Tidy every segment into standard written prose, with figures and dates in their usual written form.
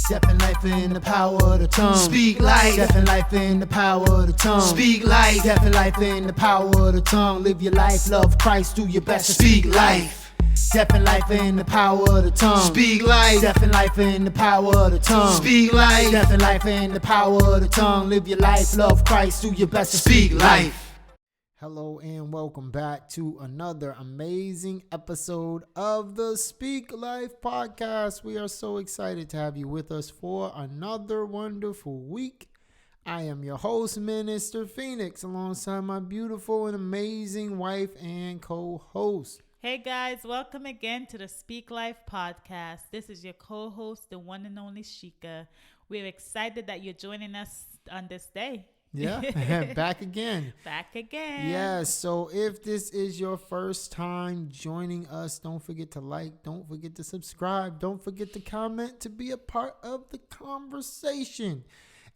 Death and life in the power of the tongue. Speak life. Death and life in the power of the tongue. Speak life. Death and life in the power of the tongue. Live your life, love Christ, do your best to Speak life. Death and life in the power of the tongue. Speak life. Death and life in the power of the tongue. Speak life. Death and life in the power of the tongue. Live your life, love Christ, do your best to Speak life. Hello and welcome back to another amazing episode of the Speak Life podcast. We are so excited to have you with us for another wonderful week. I am your host, Minister Phoenix, alongside my beautiful and amazing wife and co-host. Hey guys, welcome again to the Speak Life podcast. This is your co-host, the one and only Shika. We're excited that you're joining us on this day. Yeah, back again. Back again. Yes, so if this is your first time joining us, don't forget to like, don't forget to subscribe, don't forget to comment to be a part of the conversation.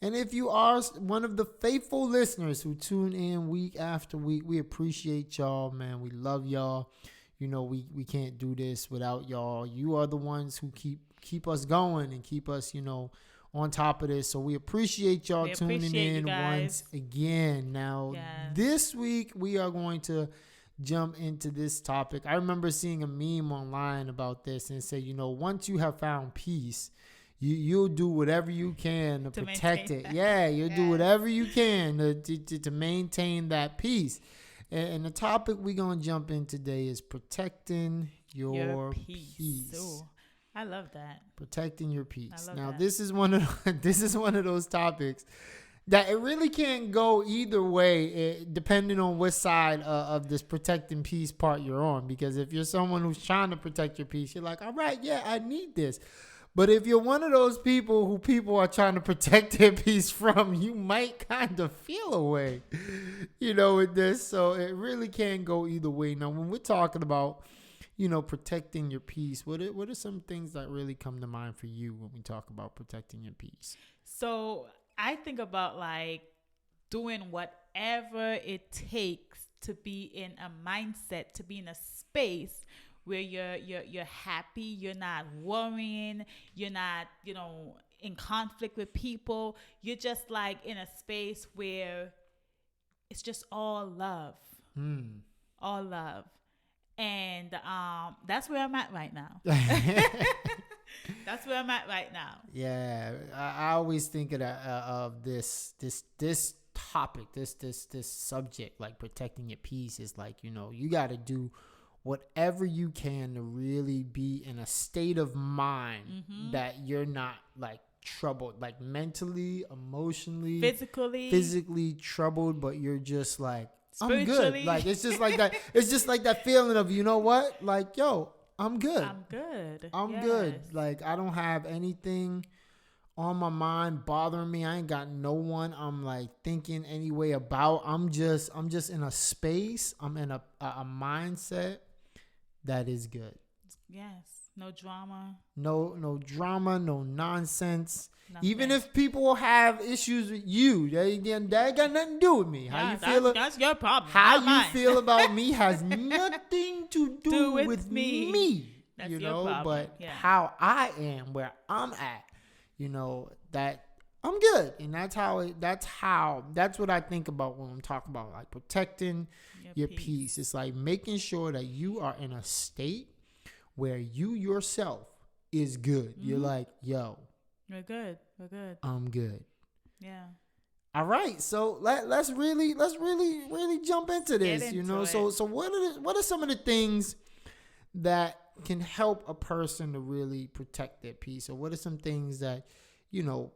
And if you are one of the faithful listeners who tune in week after week, we appreciate y'all, man. We love y'all. You know, we can't do this without y'all. You are the ones who keep us going and keep us, on top of this. So we appreciate y'all tuning in once again. Now, This week we are going to jump into this topic. I remember seeing a meme online about this and say, once you have found peace, you'll do whatever you can to protect it. Yeah, you'll do whatever you can to maintain that peace. And the topic we're going to jump in today is protecting your peace. Ooh, I love that. Protecting your peace. Now, that. this is one of those topics that it really can't go either way, depending on what side of this protecting peace part you're on. Because if you're someone who's trying to protect your peace, you're like, all right, yeah, I need this. But if you're one of those people who people are trying to protect their peace from, you might kind of feel a way, with this. So it really can go either way. Now, when we're talking about, protecting your peace, what are some things that really come to mind for you when we talk about protecting your peace? So I think about like doing whatever it takes to be in a mindset, to be in a space where you're happy, you're not worrying, you're not, in conflict with people. You're just like in a space where it's just all love. All love. And that's where I'm at right now. That's where I'm at right now. Yeah, I always think of this topic, this subject, like protecting your peace is like, you got to do whatever you can to really be in a state of mind that you're not like troubled, like mentally, emotionally, physically troubled, but you're just like, I'm good. Like, it's just like that. It's just like that feeling of, you know what? Like, yo, I'm good. I'm good. Like, I don't have anything on my mind bothering me. I ain't got no one I'm like thinking any way about. I'm just in a space. I'm in a mindset that is good. Yes. No drama. No drama, no nonsense. Nothing. Even if people have issues with you, that got nothing to do with me. How you feel? That's your problem. How you feel about me has nothing to do with me. That's your problem. But how I am, where I'm at, that I'm good. And that's what I think about when I'm talking about like protecting your peace. It's like making sure that you are in a state where you yourself is good. You're like, yo, we're good. I'm good. Yeah. All right. So let's really jump into this. So what are some of the things that can help a person to really protect their peace? Or what are some things that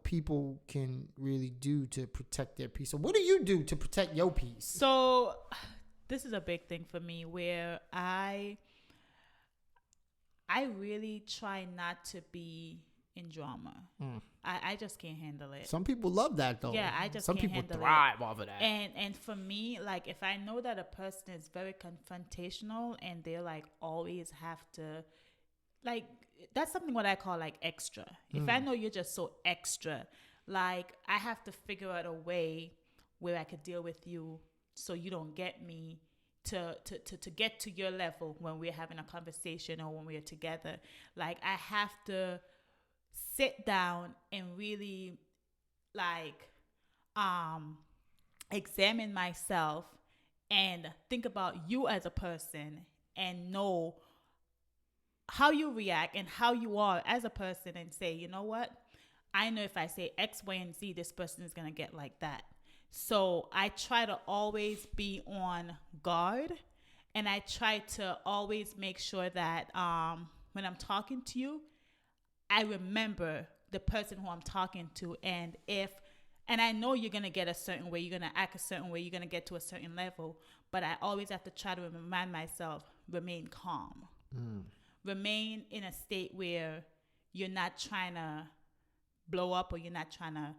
people can really do to protect their peace? So what do you do to protect your peace? So this is a big thing for me where I really try not to be in drama. I just can't handle it. Some people love that though. Yeah, I just Some can't people handle thrive it. off of that. And for me, like if I know that a person is very confrontational and they're like always have to like, that's something what I call like extra. If I know you're just so extra, like I have to figure out a way where I could deal with you so you don't get me to get to your level when we're having a conversation or when we're together. Like I have to sit down and really like examine myself and think about you as a person and know how you react and how you are as a person and say, you know what? I know if I say X, Y, and Z, this person is going to get like that. So I try to always be on guard, and I try to always make sure that when I'm talking to you, I remember the person who I'm talking to. And I know you're going to get a certain way, you're going to act a certain way, you're going to get to a certain level, but I always have to try to remind myself, remain calm. Remain in a state where you're not trying to blow up, or you're not trying to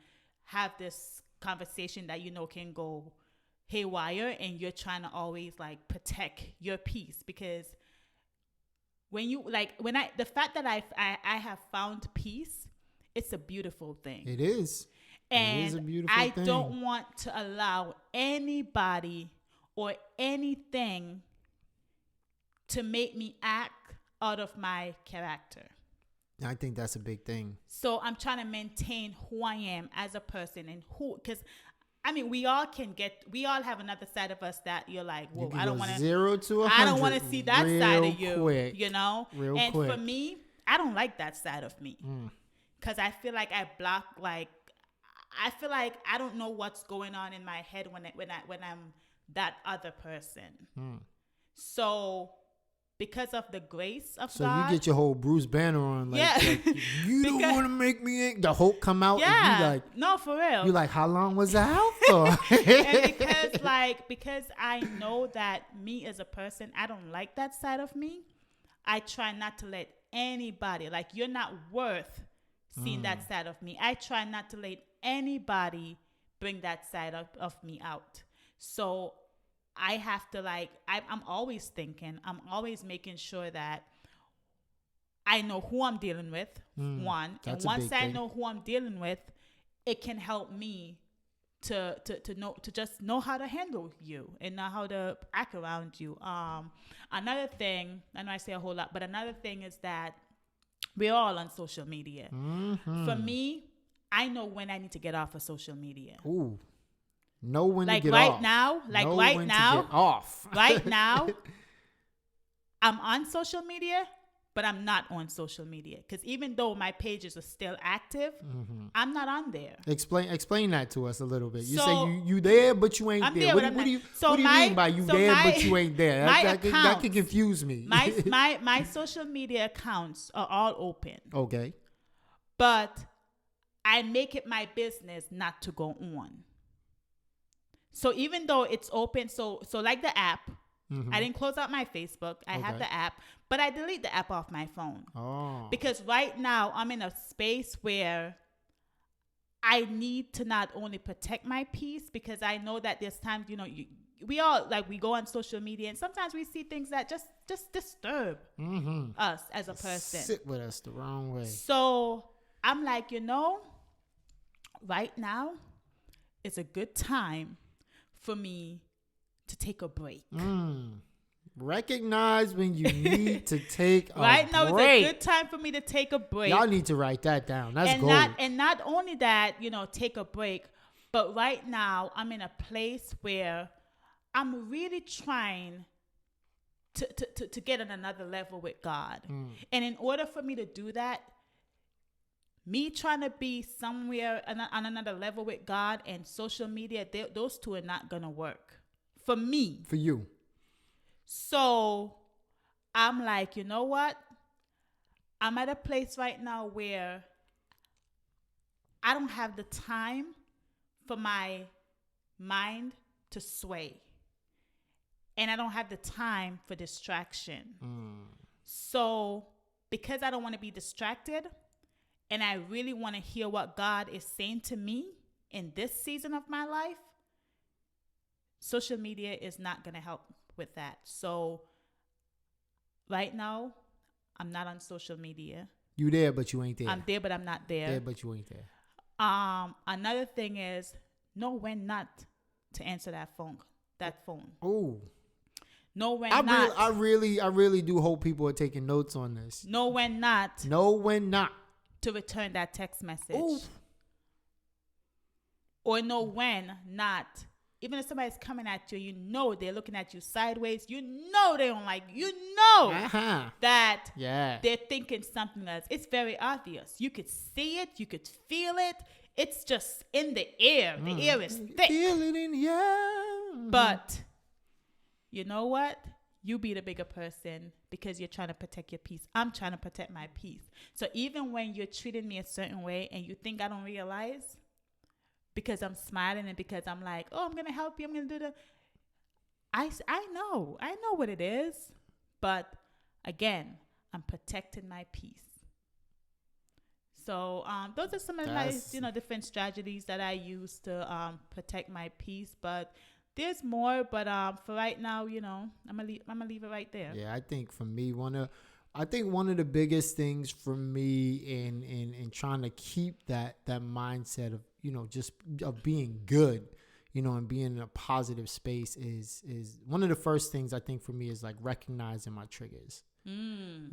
have this conversation that you know can go haywire, and you're trying to always like protect your peace. Because the fact that I have found peace, it's a beautiful thing. It is. And it is a beautiful I thing. don't want to allow anybody or anything to make me act out of my character. I think that's a big thing. So I'm trying to maintain who I am as a person, and because I mean, we all have another side of us that you're like, whoa, I don't want to 0 to 100. I don't want to see that side of you, quick. you know? Real and quick. for me, I don't like that side of me. Because I feel like I block, like, I feel like I don't know what's going on in my head when I'm that other person. So because of the grace of So God. you get your whole Bruce Banner on, like, Yeah. like you don't want to make me the Hulk come out. Yeah. And you like, no, for real. you like, how long was I out for? And because I know that me as a person, I don't like that side of me. I try not to let anybody, like, you're not worth seeing that side of me. I try not to let anybody bring that side of me out. So I have to, like, I'm always thinking, I'm always making sure that I know who I'm dealing with, one. And once I know who I'm dealing with, it can help me to just know how to handle you and know how to act around you. Another thing, I know I say a whole lot, but another thing is that we're all on social media. For me, I know when I need to get off of social media. Ooh. Know when like to get right off. now, like know right when now, to get off. right now, I'm on social media, but I'm not on social media because even though my pages are still active, I'm not on there. Explain that to us a little bit. You So, say you there, but you ain't I'm there. there, What, but I'm what do you not. So what do you my- mean by you so there, my- but you ain't there? my That can accounts- confuse me. My social media accounts are all open, Okay. but I make it my business not to go on. So even though it's open, so like the app, I didn't close out my Facebook. I have Okay. the app, but I delete the app off my phone. Oh. Because right now I'm in a space where I need to not only protect my peace, because I know that there's times, we all, like, we go on social media and sometimes we see things that just disturb us as a person. Sit with us the wrong way. So I'm like, right now it's a good time for me to take a break. Recognize when you need to take a Right now break. it's a good time for me to take a break. Y'all need to write that down. That's and gold. not only that, take a break, but right now I'm in a place where I'm really trying to get on another level with God. And in order for me to do that, me trying to be somewhere on another level with God and social media, those two are not going to work for me. For you. So I'm like, you know what? I'm at a place right now where I don't have the time for my mind to sway. And I don't have the time for distraction. So because I don't want to be distracted, and I really want to hear what God is saying to me in this season of my life, social media is not going to help with that. So right now, I'm not on social media. You there, but you ain't there. I'm there, but I'm not there. There, but you ain't there. Another thing is know when not to answer that phone. Oh. Know when I not. really do hope people are taking notes on this. Know when not. Know when not. to return that text message. Ooh. Or know when not. Even if somebody's coming at you, you know they're looking at you sideways. You know they don't like you. You know that they're thinking something else. It's very obvious. You could see it. You could feel it. It's just in the air. The air is thick. Feel it in the air. But you know what? You be the bigger person because you're trying to protect your peace. I'm trying to protect my peace. So even when you're treating me a certain way and you think I don't realize, because I'm smiling and because I'm like, oh, I'm going to help you, I'm going to do the... I know what it is. But again, I'm protecting my peace. So those are some of my different strategies that I use to protect my peace. But there's more. But for right now, I'm gonna leave it right there. Yeah, I think for me, one of the biggest things for me in trying to keep that mindset of just of being good, and being in a positive space is one of the first things I think for me is like recognizing my triggers.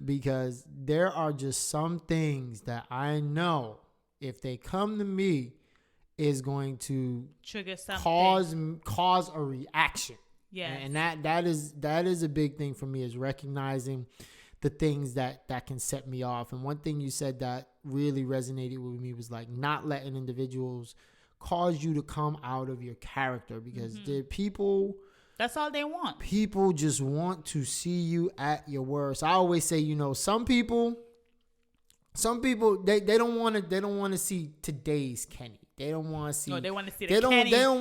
Because there are just some things that I know if they come to me is going to trigger something, cause a reaction. Yeah, and that is a big thing for me, is recognizing the things that can set me off. And one thing you said that really resonated with me was like not letting individuals cause you to come out of your character, because the people, that's all they want. People just want to see you at your worst. I always say, some people they don't want to see today's Kenny. They don't want to see. No, they want to see They don't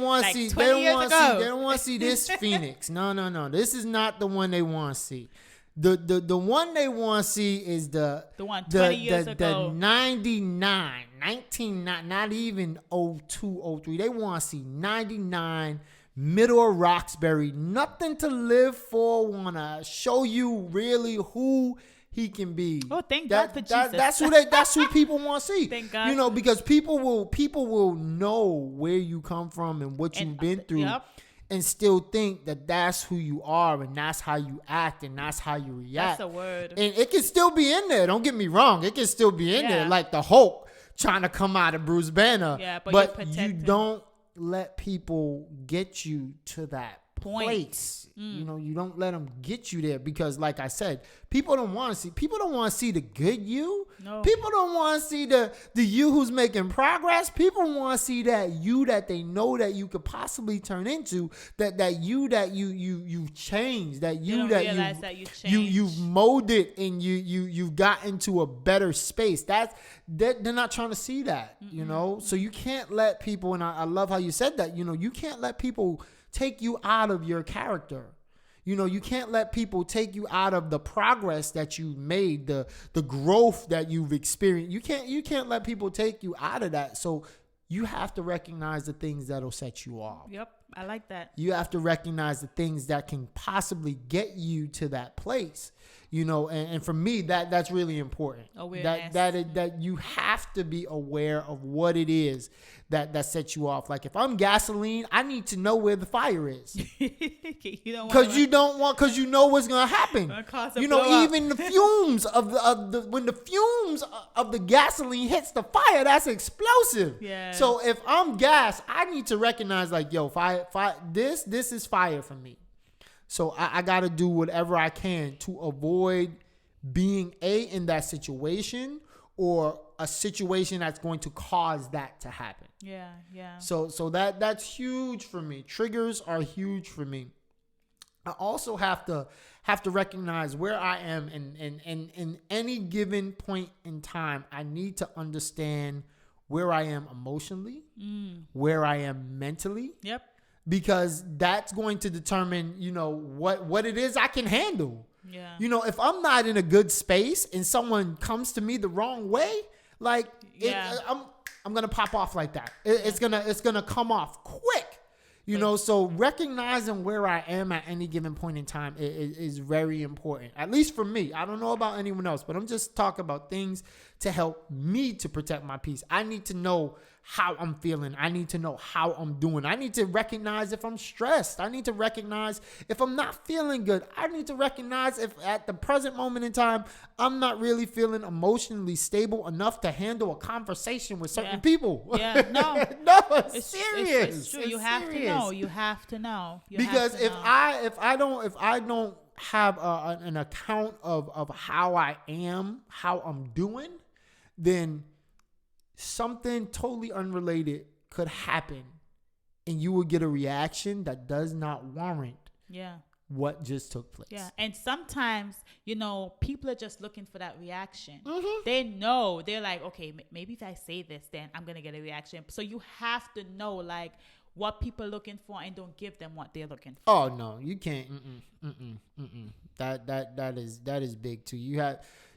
want to see. They don't want to see this Phoenix. No. This is not the one they want to see. The one they want to see is the one 20 years ago. The 99, 19, not even 02, 03. They want to see 99, middle of Roxbury. Nothing to live for. Want to show you really who he can be. Oh, thank God for Jesus. That's who people want to see. Thank God. Because people will know where you come from and what you've been through. Yep. And still think that that's who you are and that's how you act and that's how you react. That's a word. And it can still be in there. Don't get me wrong. It can still be in there, like the Hulk trying to come out of Bruce Banner. Yeah, but you don't let people get you to that place. You don't let them get you there, because like I said, people don't want to see the good you. No. People don't want to see the you who's making progress. People want to see that you that they know that you could possibly turn into, that you changed, that you you've molded and you've got into a better space. They're not trying to see that, So you can't let people, and I love how you said that, you can't let people take you out of your character. You can't let people take you out of the progress that you've made, the growth that you've experienced. You can't let people take you out of that. So you have to recognize the things that'll set you off. Yep, I like that. You have to recognize the things that can possibly get you to that place. And for me, that's really important. Awareness. That you have to be aware of what it is that sets you off. Like if I'm gasoline, I need to know where the fire is. Because you know what's gonna happen. Even the fumes when the fumes of the gasoline hits the fire, that's explosive. Yeah. So if I'm gas, I need to recognize like, yo, fire, this is fire for me. So I got to do whatever I can to avoid being in that situation, or a situation that's going to cause that to happen. Yeah. So that's huge for me. Triggers are huge for me. I also have to recognize where I am in any given point in time. I need to understand where I am emotionally, where I am mentally. Yep. Because that's going to determine, what it is I can handle. Yeah. If I'm not in a good space and someone comes to me the wrong way, like I'm gonna pop off like that. It's gonna come off quick. So recognizing where I am at any given point in time is very important. At least for me. I don't know about anyone else, but I'm just talking about things to help me to protect my peace. I need to know how I'm feeling. I need to know how I'm doing. I need to recognize if I'm stressed. I need to recognize if I'm not feeling good. I need to recognize if at the present moment in time, I'm not really feeling emotionally stable enough to handle a conversation with certain people. Yeah, no. No, It's serious. It's true. It's You have serious. to know. You have to know. You Because have to if know. I don't have an account of how I am, how I'm doing, then something totally unrelated could happen, and you will get a reaction that does not warrant what just took place. Yeah. And sometimes, people are just looking for that reaction. Mm-hmm. They know. They're like, okay, maybe if I say this, then I'm going to get a reaction. So you have to know, like, what people are looking for and don't give them what they're looking for. Oh, no, you can't. That is big, too.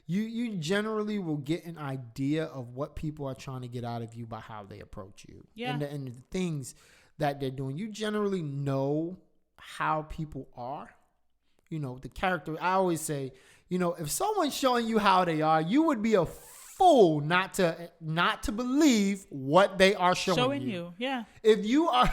You generally will get an idea of what people are trying to get out of you by how they approach you. Yeah. And the things that they're doing. You generally know how people are. The character. I always say, if someone's showing you how they are, you would be a fool not to believe what they are showing you. Yeah. If you are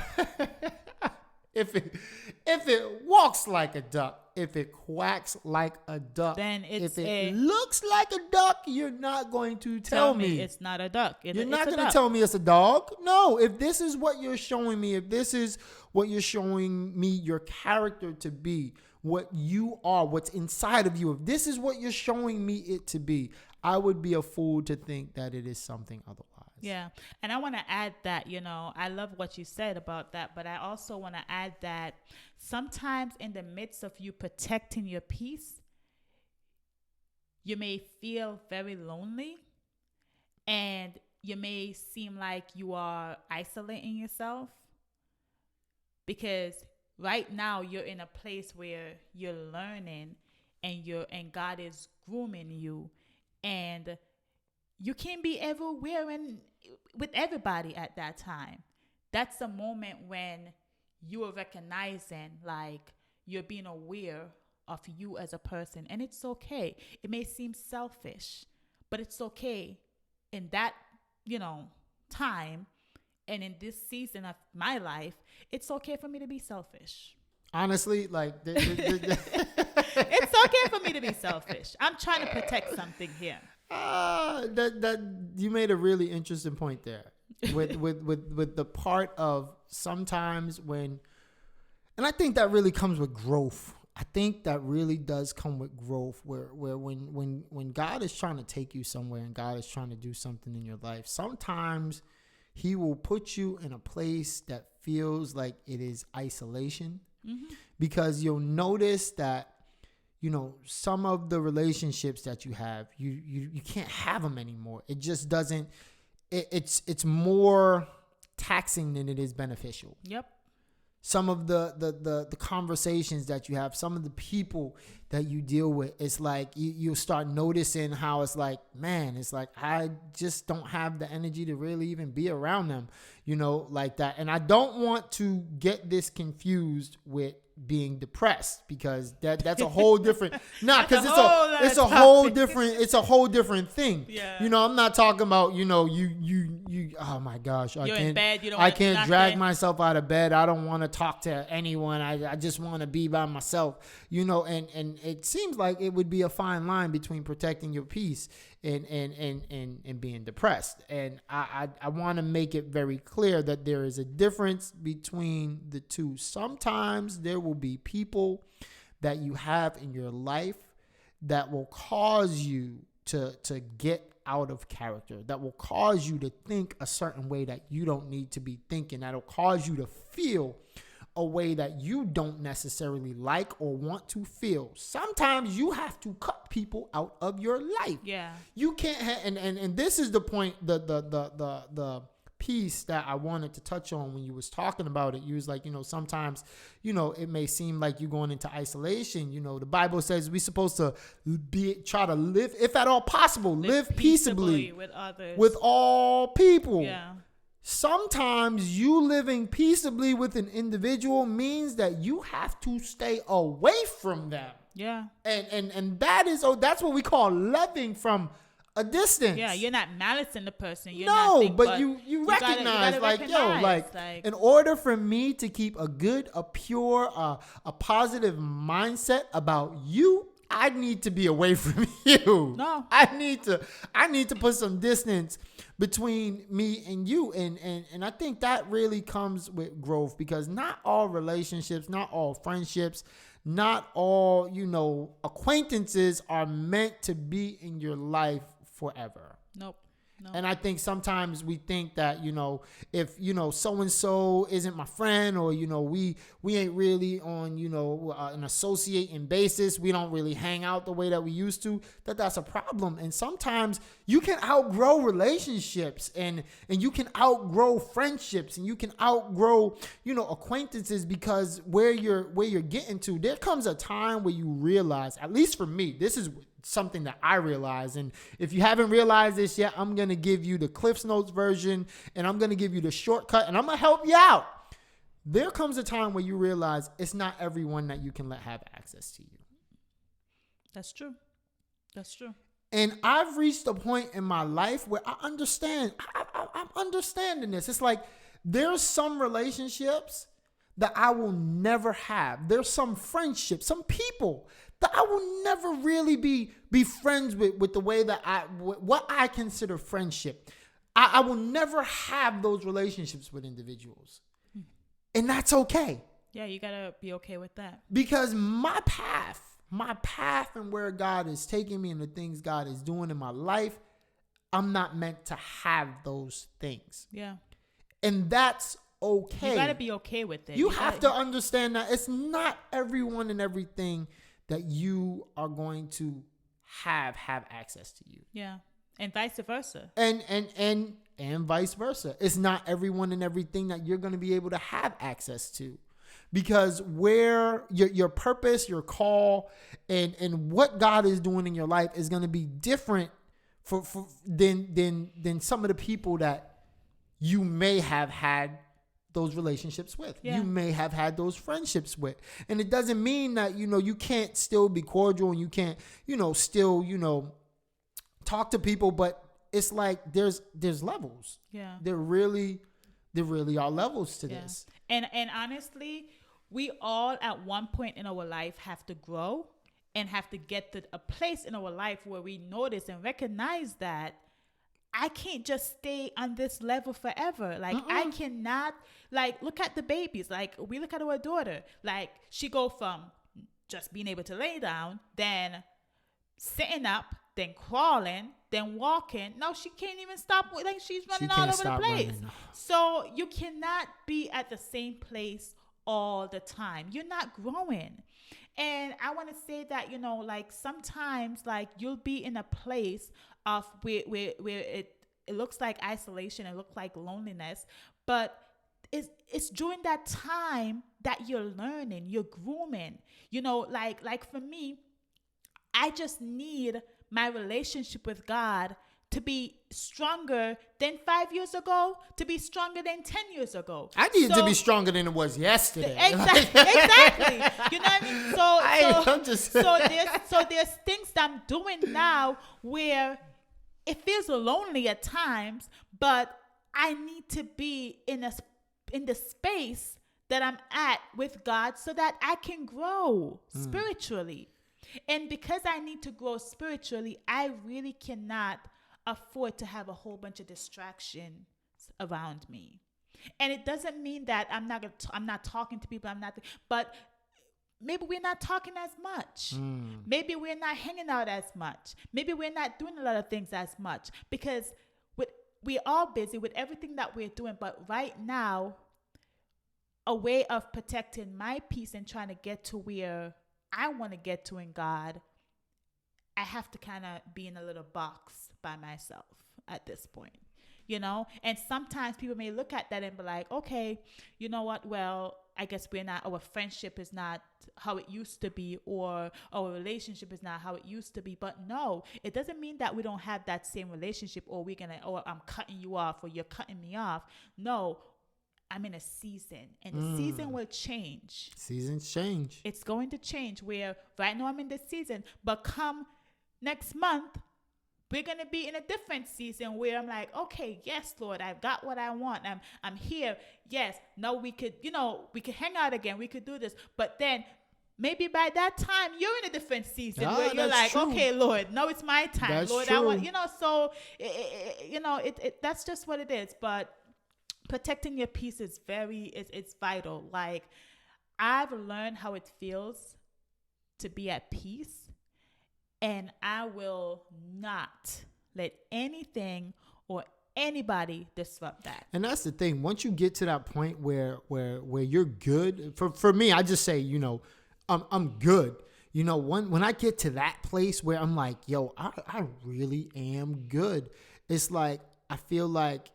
if it walks like a duck, if it quacks like a duck, then if it looks like a duck, you're not going to tell me it's not a duck. You're not going to tell me it's a dog. No, if this is what you're showing me, if this is what you're showing me your character to be, what you are, what's inside of you, if this is what you're showing me it to be, I would be a fool to think that it is something otherwise. Yeah. And I want to add that, I love what you said about that, but I also want to add that sometimes in the midst of you protecting your peace, you may feel very lonely and you may seem like you are isolating yourself because right now you're in a place where you're learning and God is grooming you, and you can't be everywhere and with everybody at that time. That's the moment when you are recognizing, like, you're being aware of you as a person. And it's okay. It may seem selfish, but it's okay in that, time and in this season of my life, it's okay for me to be selfish. Honestly, like... It's okay for me to be selfish. I'm trying to protect something here. That you made a really interesting point there with the part of sometimes when, and I think that really comes with growth. I think that really does come with growth where when God is trying to take you somewhere and God is trying to do something in your life, sometimes he will put you in a place that feels like it is isolation, because you'll notice that some of the relationships that you have, you can't have them anymore. It just doesn't. It's more taxing than it is beneficial. Yep. Some of the conversations that you have, some of the people that you deal with, it's like you'll start noticing how it's like, man, it's like I just don't have the energy to really even be around them, like that. And I don't want to get this confused with being depressed, because that's a whole different because it's a whole different thing. Yeah. I'm not talking about you oh my gosh, You're in bed, you don't I want can't drag nothing. myself out of bed. I don't want to talk to anyone. I just want to be by myself, and it seems like it would be a fine line between protecting your peace and being depressed. And I want to make it very clear that there is a difference between the two. Sometimes there will be people that you have in your life that will cause you to get out of character, that will cause you to think a certain way that you don't need to be thinking, that'll cause you to feel a way that you don't necessarily like or want to feel. Sometimes you have to cut people out of your life. Yeah. You can't and this is the point, the piece that I wanted to touch on when you was talking about it. You was like, sometimes, it may seem like you're going into isolation. The Bible says we're supposed to try to live, if at all possible, live peaceably with others, with all people. Yeah. Sometimes you living peaceably with an individual means that you have to stay away from them. Yeah. And that's what we call loving from a distance. Yeah, you're not malicing the person. You're No, not but you recognize, in order for me to keep a good, a pure, a positive mindset about you, I need to be away from you. No. I need to put some distance between me and you. And I think that really comes with growth, because not all relationships, not all friendships, not all, acquaintances are meant to be in your life forever. Nope. No. And I think sometimes we think that, if, so-and-so isn't my friend, or, we ain't really on, an associating basis. We don't really hang out the way that we used to, that's a problem. And sometimes you can outgrow relationships and you can outgrow friendships and you can outgrow, acquaintances, because where you're getting to, there comes a time where you realize, at least for me, this is something that I realize. And if you haven't realized this yet, I'm going to give you the Cliff's Notes version, and I'm going to give you the shortcut, and I'm going to help you out. There comes a time where you realize it's not everyone that you can let have access to you. That's true. That's true. And I've reached a point in my life where I understand. I'm understanding this. It's like there's some relationships that I will never have. There's some friendships, some people that I will never really be friends with the way that what I consider friendship. I will never have those relationships with individuals. And that's okay. Yeah, you got to be okay with that. Because my path and where God is taking me and the things God is doing in my life, I'm not meant to have those things. Yeah. And that's okay. You got to be okay with it. You have to understand that it's not everyone and everything that you are going to have access to you. Yeah. And vice versa. And vice versa. It's not everyone and everything that you're going to be able to have access to. Because where your purpose, your call, and what God is doing in your life is going to be different than some of the people that you may have had those relationships with. Yeah. You may have had those friendships with. And it doesn't mean that, you can't still be cordial and you can't, still, talk to people, but it's like there's levels. Yeah. There really are levels to this. And honestly, we all at one point in our life have to grow and have to get to a place in our life where we notice and recognize that I can't just stay on this level forever. Like, I cannot, look at the babies. Like, we look at our daughter. Like, she go from just being able to lay down, then sitting up, then crawling, then walking. No, she can't even stop. Like, she's running all over the place. Running. So you cannot be at the same place all the time. You're not growing. And I want to say that, sometimes, you'll be in a place of where it looks like isolation, it looks like loneliness, but it's during that time that you're learning, you're grooming. Like for me, I just need my relationship with God to be stronger than 5 years ago, to be stronger than 10 years ago. I need it to be stronger than it was yesterday. Exactly. You know what I mean? So there's things that I'm doing now where it feels lonely at times, but I need to be in the space that I'm at with God so that I can grow spiritually. And because I need to grow spiritually, I really cannot afford to have a whole bunch of distractions around me. And it doesn't mean that I'm not talking to people. But maybe we're not talking as much. Maybe we're not hanging out as much. Maybe we're not doing a lot of things as much because we're all busy with everything that we're doing. But right now, a way of protecting my peace and trying to get to where I want to get to in God, I have to kind of be in a little box by myself at this point, And sometimes people may look at that and be like, okay, you know what? Well, I guess our friendship is not how it used to be, or our relationship is not how it used to be. But no, it doesn't mean that we don't have that same relationship, or I'm cutting you off, or you're cutting me off. No, I'm in a season, and the season will change. Seasons change. It's going to change where right now I'm in this season, but come next month, we're going to be in a different season where I'm like, okay, yes, Lord, I've got what I want. I'm here. Yes. Now we could, we could hang out again. We could do this. But then maybe by that time you're in a different season where you're like, true. okay, Lord, now it's my time. That's Lord, true. I want, so that's just what it is. But protecting your peace is it's vital. Like, I've learned how it feels to be at peace. And I will not let anything or anybody disrupt that. And that's the thing. Once you get to that point where you're good, for me, I just say, I'm good. When I get to that place where I'm like, yo, I really am good. It's like, I feel like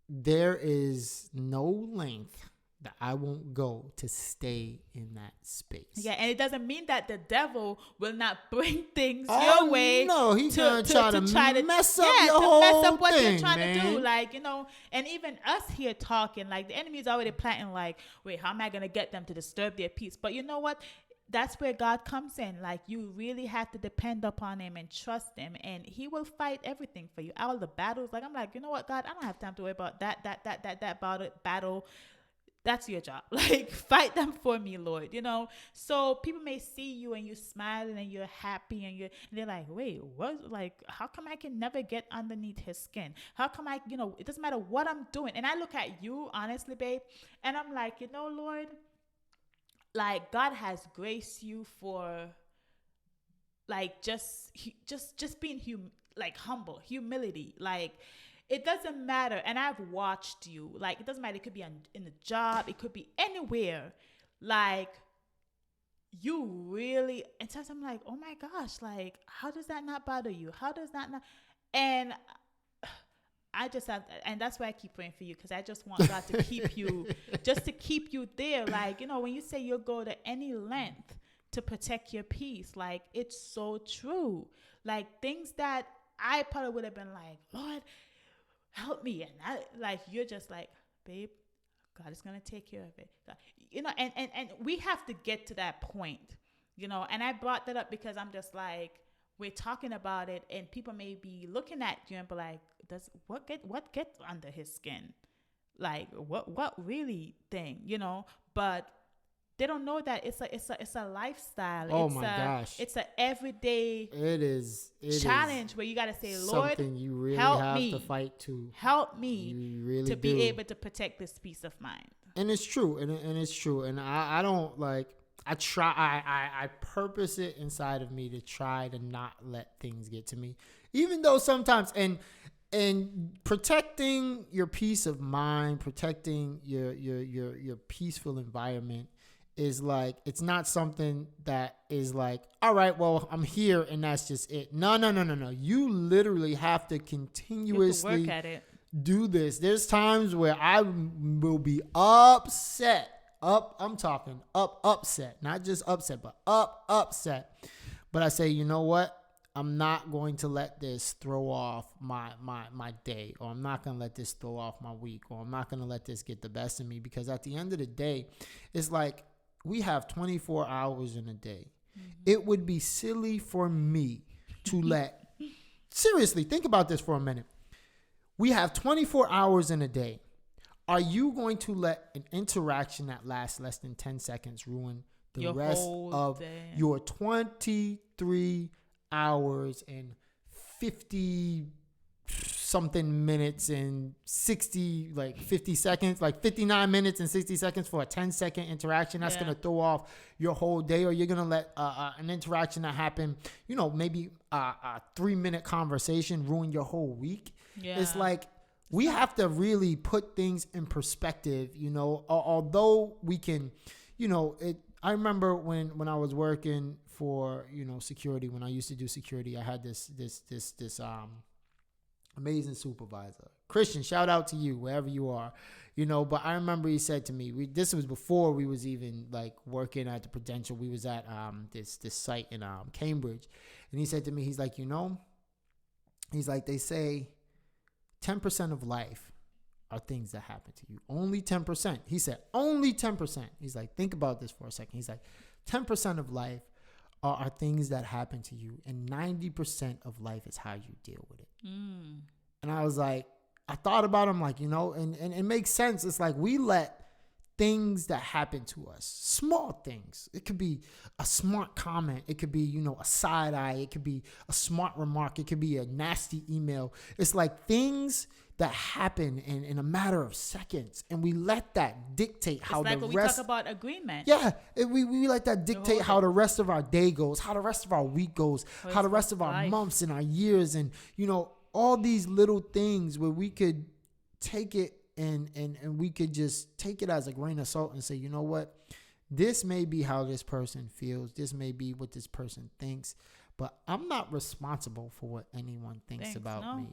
there is no length that I won't go to stay in that space. Yeah, and it doesn't mean that the devil will not bring things your way. No, he's gonna try to mess up your whole mess up what thing, you're trying man. to do. Like, and even us here talking, like, the enemy is already planting, like, wait, how am I gonna get them to disturb their peace? But you know what? That's where God comes in. Like, you really have to depend upon him and trust him, and he will fight everything for you. All the battles, like, I'm like, you know what, God, I don't have time to worry about that battle. That's your job. Like, fight them for me, Lord, So people may see you and you're smiling and you're happy and they're like, wait, what? Like, how come I can never get underneath his skin? How come it doesn't matter what I'm doing. And I look at you, honestly, babe, and I'm like, Lord, like, God has graced you for, like, just being humble, humility, like, it doesn't matter. And I've watched you. Like, it doesn't matter. It could be in the job. It could be anywhere. Like, you really, and sometimes I'm like, oh my gosh, like, how does that not bother you? How does that not? And I just have, and that's why I keep praying for you, because I just want God to keep you, just to keep you there. Like, when you say you'll go to any length to protect your peace, like, it's so true. Like, things that I probably would have been like, Lord, help me. And you're just like, babe, God is going to take care of it. And we have to get to that point, and I brought that up because I'm just like, we're talking about it and people may be looking at you and be like, what gets under his skin? Like, what really thing, but they don't know that it's a lifestyle. Oh my gosh. It's an everyday challenge where you got to say, Lord, something you really help have me to fight to. Help me you really to be able to protect this peace of mind. And it's true. And it's true. And I don't I purpose it inside of me to try to not let things get to me, even though sometimes, and protecting your peace of mind, protecting your peaceful environment is like, it's not something that is like, all right, well, I'm here and that's just it. No. You literally have to continuously work at it. Do this. There's times where I will be upset. I'm talking upset, not just upset, but upset. But I say, you know what? I'm not going to let this throw off my day, or I'm not going to let this throw off my week, or I'm not going to let this get the best of me, because at the end of the day, it's like, we have 24 hours in a day. Mm-hmm. It would be silly for me to seriously, think about this for a minute. We have 24 hours in a day. Are you going to let an interaction that lasts less than 10 seconds ruin the rest of your 23 hours and 50 something minutes and 50 seconds, like 59 minutes and 60 seconds for a 10-second interaction? That's going to throw off your whole day. Or you're going to let an interaction that happened, maybe a 3-minute conversation ruin your whole week. Yeah. It's like, we have to really put things in perspective, although we can, I remember when I was working for, security, when I used to do security, I had this amazing supervisor. Christian, shout out to you, wherever you are, but I remember he said to me, this was before we was even like working at the Prudential. We was at this site in Cambridge. And he said to me, he's like, he's like, they say 10% of life are things that happen to you. Only 10%. He said, only 10%. He's like, think about this for a second. He's like, 10% of life are things that happen to you, and 90% of life is how you deal with it. And I was like, I thought about it, I'm like, and it makes sense. It's like we let things that happen to us, small things. It could be a smart comment. It could be, a side eye. It could be a smart remark. It could be a nasty email. It's like things that happen in a matter of seconds. And we let that dictate how it's like the when rest. we talk about agreement. Yeah, we let that dictate how the rest of our day goes, how the rest of our week goes, how the rest of our months and our years, and, all these little things where we could take it and we could just take it as a grain of salt and say, you know what, this may be how this person feels, this may be what this person thinks, but I'm not responsible for what anyone thinks about me.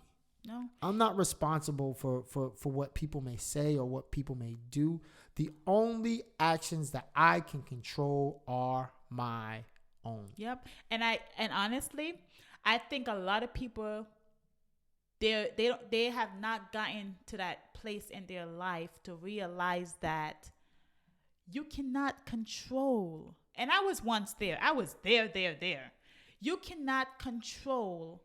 No, I'm not responsible for what people may say or what people may do. The only actions that I can control are my own. Yep. And honestly, I think a lot of people, they have not gotten to that place in their life to realize that you cannot control. And I was once there. I was there. You cannot control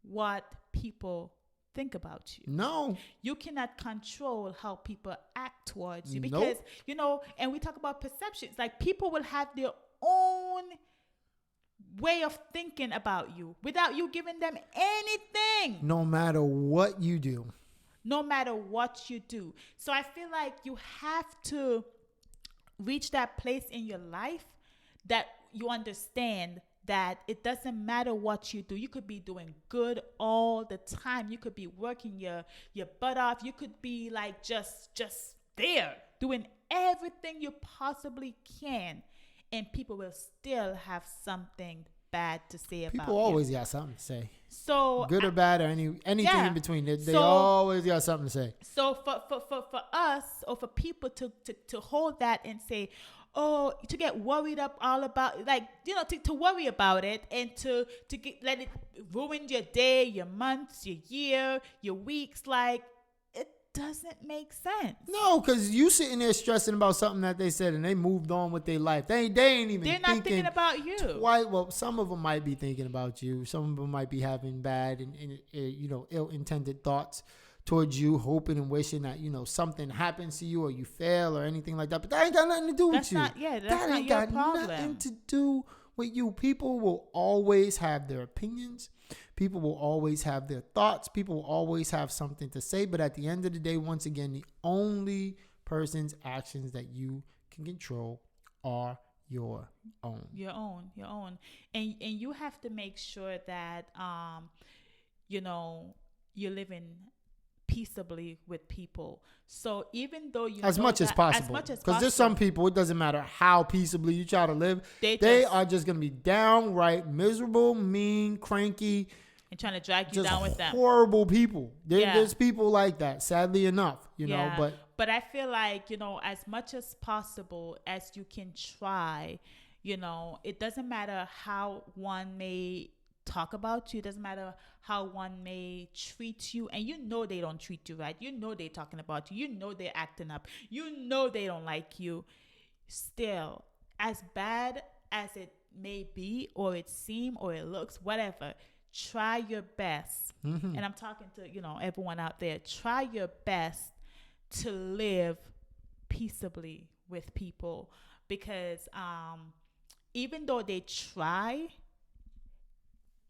what people think about you. No. You cannot control how people act towards you because, and we talk about perceptions. Like people will have their own way of thinking about you without you giving them anything. No matter what you do. No matter what you do. So I feel like you have to reach that place in your life that you understand that it doesn't matter what you do. You could be doing good all the time. You could be working your butt off. You could be like just there doing everything you possibly can. And people will still have something bad to say about you. People always got something to say. So good or bad or anything in between. They always got something to say. So for us or for people to hold that and say, oh, to get worried up all about, like, to worry about it and to let it ruin your day, your months, your year, your weeks, like, doesn't make sense. No, because you sitting there stressing about something that they said and they moved on with their life. They ain't even They're not thinking about you. Well, some of them might be thinking about you. Some of them might be having bad and ill-intended thoughts towards you, hoping and wishing that, something happens to you or you fail or anything like that. But that ain't got nothing to do with you. That ain't got nothing to do with you. People will always have their opinions. People will always have their thoughts. People will always have something to say. But at the end of the day, once again, the only person's actions that you can control are your own. Your own. And you have to make sure that, you're living peaceably with people. So even though as much as possible, because there's some people, it doesn't matter how peaceably you try to live, they are just going to be downright miserable, mean, cranky, and trying to drag you down with them. Horrible people. There's people like that, sadly enough, know, but I feel like, as much as possible as you can try, it doesn't matter how one may talk about you. It doesn't matter how one may treat you. And they don't treat you right. They're talking about you. They're acting up. They don't like you. Still, as bad as it may be or it seem or it looks, whatever, try your best. And I'm talking to, everyone out there. Try your best to live peaceably with people because even though they try,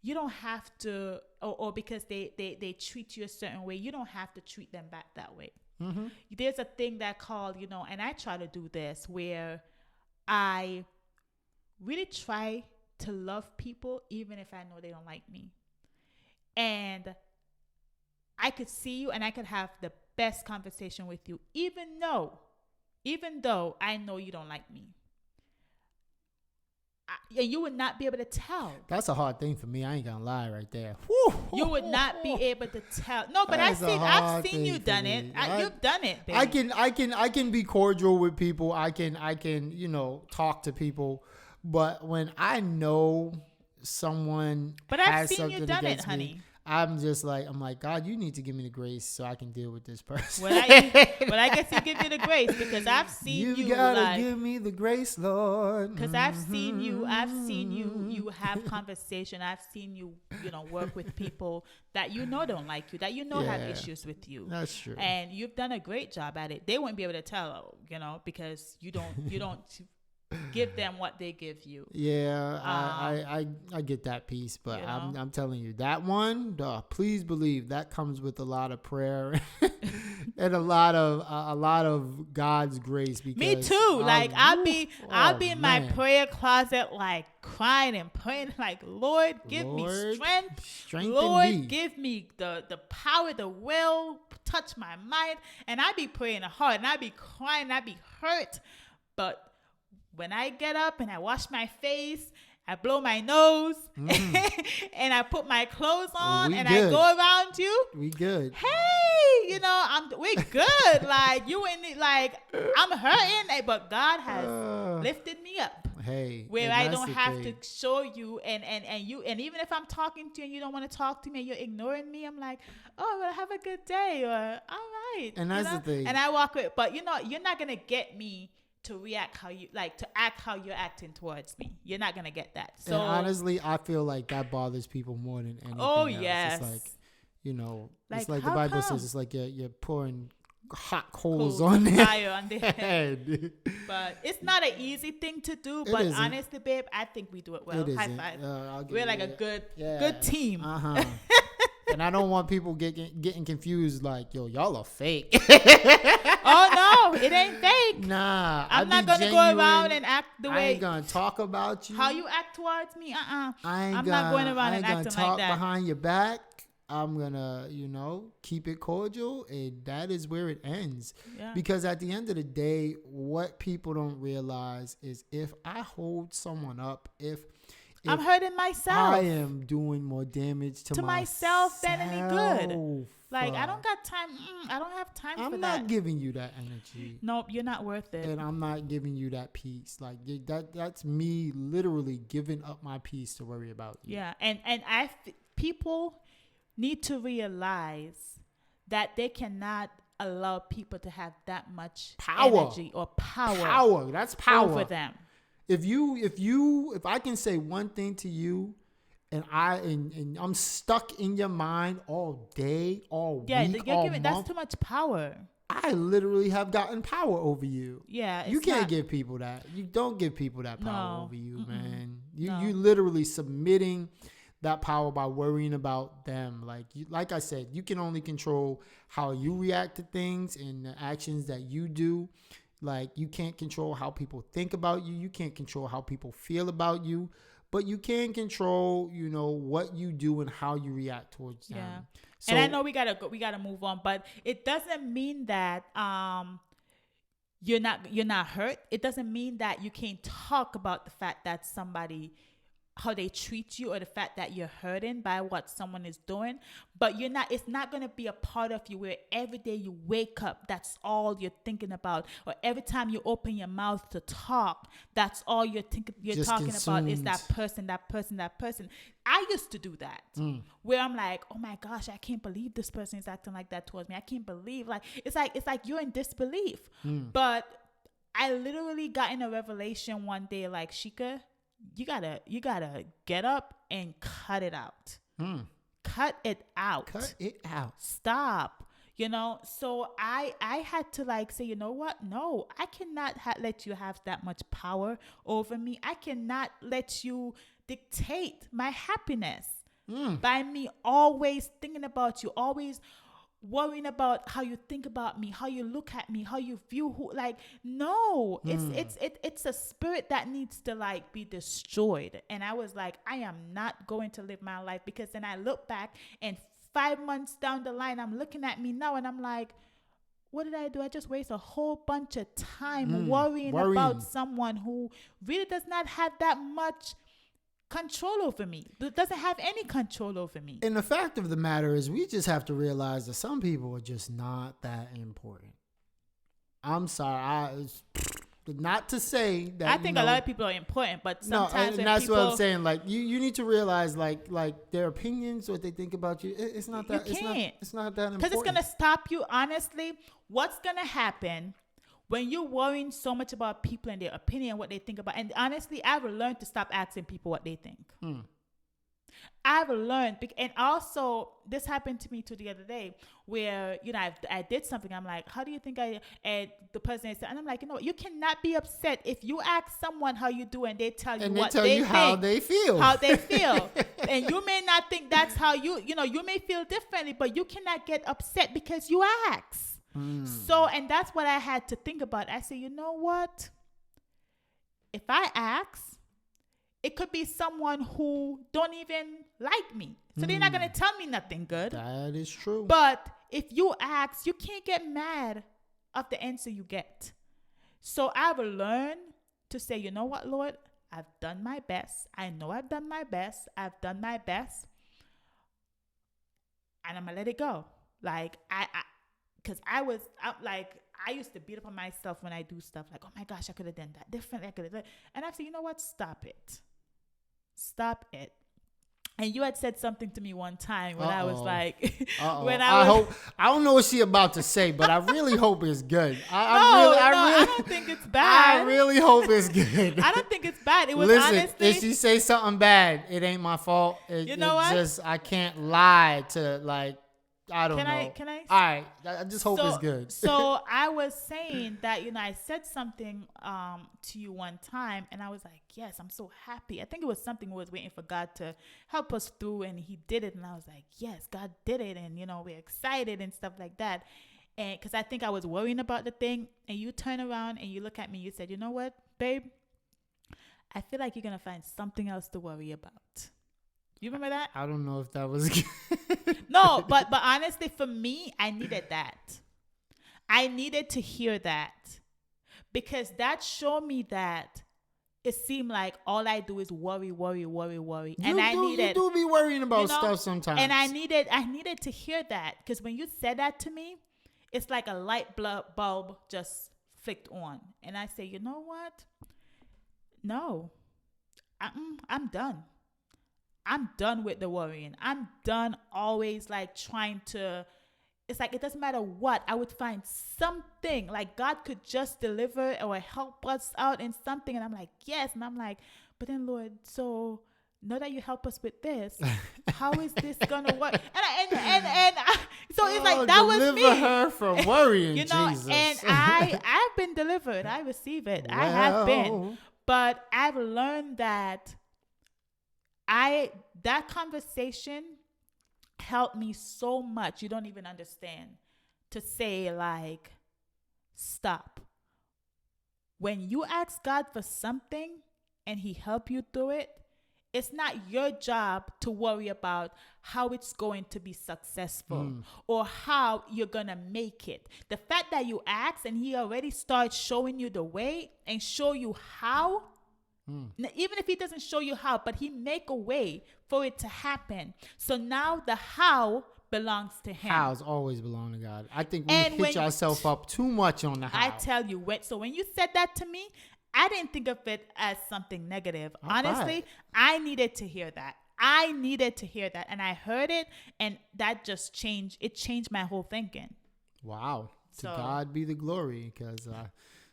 you don't have to, or because they treat you a certain way, you don't have to treat them back that way. There's a thing that called, and I try to do this where I really try to love people even if I know they don't like me. And I could see you and I could have the best conversation with you, even though I know you don't like me. And you would not be able to tell. That's a hard thing for me. I ain't gonna lie right there. You would not be able to tell. No, but I've seen you done it. You've done it, baby. I can be cordial with people. I can talk to people. But when I know someone but has I've seen something you done it, against honey. me, I'm like, God, you need to give me the grace so I can deal with this person. Well, I guess you give me the grace because I've seen you gotta like, give me the grace, Lord. because I've seen you have conversation. I've seen you, work with people that don't like you, that have Yeah. issues with you. That's true. And you've done a great job at it. They wouldn't be able to tell, because you don't give them what they give you. Yeah, I get that piece, but I'm telling you that one, please believe that comes with a lot of prayer and a lot of God's grace. Because Me too. Like I'll be in my prayer closet, like crying and praying, like, Lord, give me strength. Strengthen Lord, me. give me the power, the will, touch my mind. And I be praying hard, and I be crying, and I be hurt, but when I get up and I wash my face, I blow my nose, and I put my clothes on, and I go around you. We good. Hey, we good. Like you and it, like I'm hurting, but God has lifted me up. Hey, where I don't have to show you, and even if I'm talking to you and you don't want to talk to me and you're ignoring me, I'm like, oh, well, have a good day, or all right. And that's the thing. And I walk away, but you're not gonna get me to react to act how you're acting towards me. You're not gonna get that. So and honestly, I feel like that bothers people more than anything oh else. yes, it's like, it's like like the Bible says, it's like you're pouring hot coals on fire on their head. But it's not an easy thing to do. It but isn't. honestly, babe, I think we do it well. High five. We're like a good team. And I don't want people getting confused. Like, yo, y'all are fake. Oh no, it ain't fake. Nah, I'm not gonna go around and act the way. I ain't gonna talk about you. How you act towards me? I'm not going around and acting talk like that. behind your back. I'm gonna, keep it cordial, and that is where it ends. Yeah. Because at the end of the day, what people don't realize is if I hold someone up, if I'm hurting myself. I am doing more damage to myself than any good. Like, I don't got time. I don't have time for that. I'm not giving you that energy. Nope, you're not worth it. And I'm not giving you that peace. Like, that's me literally giving up my peace to worry about you. Yeah, and people need to realize that they cannot allow people to have that much energy or power. That's power over them. If I can say one thing to you, and I'm stuck in your mind all day, all week, all month, that's too much power. I literally have gotten power over you. Yeah, you can't give people that. You don't give people that power over you, man. You literally submitting that power by worrying about them. Like I said, you can only control how you react to things and the actions that you do. Like, you can't control how people think about you. You can't control how people feel about you. But you can control, what you do and how you react towards them. Yeah. So, and I know we gotta move on, but it doesn't mean that you're not hurt. It doesn't mean that you can't talk about the fact that somebody, how they treat you, or the fact that you're hurting by what someone is doing, but it's not going to be a part of you where every day you wake up, that's all you're thinking about, or every time you open your mouth to talk, that's all you're talking about is that person. I used to do that, where I'm like, oh my gosh, I can't believe this person is acting like that towards me. I can't believe, it's like you're in disbelief. But I literally got in a revelation one day, like, Shika, you gotta get up and cut it out. Cut it out. Stop. So I had to say, you know what? No, I cannot let you have that much power over me. I cannot let you dictate my happiness by me always thinking about you, always worrying about how you think about me, how you look at me, how you view no, it's a spirit that needs to be destroyed. And I was like, I am not going to live my life, because then I look back and 5 months down the line, I'm looking at me now and I'm like, what did I do? I just waste a whole bunch of time worrying about someone who really does not have that much control over me. It doesn't have any control over me. And the fact of the matter is, we just have to realize that some people are just not that important. I'm sorry. Not to say that I think a lot of people are important, but sometimes and when that's people, what I'm saying. Like you need to realize like their opinions, what they think about you. It's not that. You can't. It's not that important. Because it's gonna stop you. Honestly, what's gonna happen when you're worrying so much about people and their opinion, what they think about? And honestly, I've learned to stop asking people what they think. I've learned, and also this happened to me too the other day, where I did something. I'm like, how do you think I? And the person said, and I'm like, you cannot be upset if you ask someone how you do, and they tell you what they think, how they feel, and you may not think that's how you may feel differently, but you cannot get upset because you ask. So, and that's what I had to think about. I said, you know what? If I ask, it could be someone who don't even like me. So they're not going to tell me nothing good. That is true. But if you ask, you can't get mad of the answer you get. So I've learned to say, you know what, Lord? I've done my best. I know I've done my best. I've done my best. And I'm going to let it go. Like, because I used to beat up on myself when I do stuff. Like, oh my gosh, I could have done that differently. And I said, you know what? Stop it. Stop it. And you had said something to me one time when I was like, I don't know what she about to say, but I really hope it's good. I don't think it's bad. I really hope it's good. I don't think it's bad. It was honestly. If she say something bad, it ain't my fault. You know what? Just I can't lie to like. I don't know. Can I? All right. I just hope it's good. So I was saying that, I said something to you one time, and I was like, yes, I'm so happy. I think it was something we was waiting for God to help us through, and he did it. And I was like, yes, God did it. And, we're excited and stuff like that. And because I think I was worrying about the thing, and you turn around and you look at me, you said, you know what, babe? I feel like you're going to find something else to worry about. You remember that? I don't know if that was good. No, but honestly, for me, I needed that. I needed to hear that, because that showed me that it seemed like all I do is worry. You do be worrying about stuff sometimes. And I needed to hear that, because when you said that to me, it's like a light bulb just flicked on. And I say, you know what? No, I'm done. I'm done with the worrying. I'm done always like trying to, it's like it doesn't matter what, I would find something like God could just deliver or help us out in something. And I'm like, yes. And I'm like, but then Lord, so now that you help us with this, how is this gonna work? So it's like that was me. Deliver her from worrying, Jesus. And I've been delivered. I receive it. I have been. But I've learned that that conversation helped me so much. You don't even understand, to say like, stop. When you ask God for something and he help you through it, it's not your job to worry about how it's going to be successful or how you're going to make it. The fact that you ask and he already starts showing you the way and show you how, even if he doesn't show you how, but he make a way for it to happen. So now the how belongs to him. Hows always belong to God. I think we hit ourselves up too much on the how. I tell you, when you said that to me, I didn't think of it as something negative. Honestly, I needed to hear that. And I heard it, and that just changed. It changed my whole thinking. Wow. To God be the glory, because